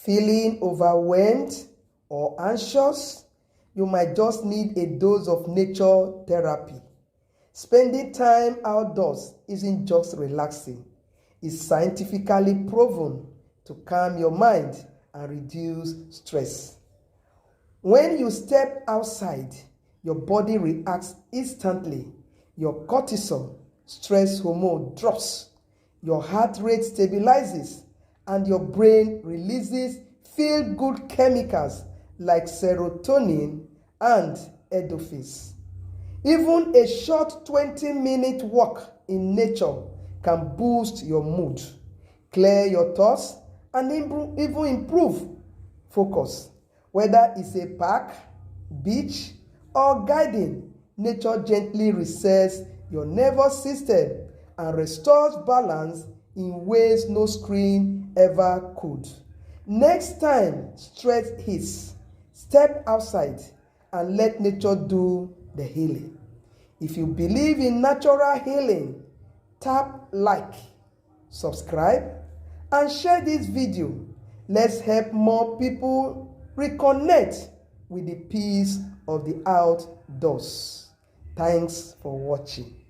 Feeling overwhelmed or anxious? You might just need a dose of nature therapy. Spending time outdoors isn't just relaxing. It's scientifically proven to calm your mind and reduce stress. When you step outside, your body reacts instantly. Your cortisol, stress hormone, drops. Your heart rate stabilizes, and your brain releases feel-good chemicals like serotonin and endorphins. Even a short 20-minute walk in nature can boost your mood, clear your thoughts, and even improve focus. Whether it's a park, beach, or garden, nature gently resets your nervous system and restores balance in ways no screen ever could. Next time stress hits, step outside and let nature do the healing. If you believe in natural healing, tap like, subscribe, and share this video. Let's help more people reconnect with the peace of the outdoors. Thanks for watching.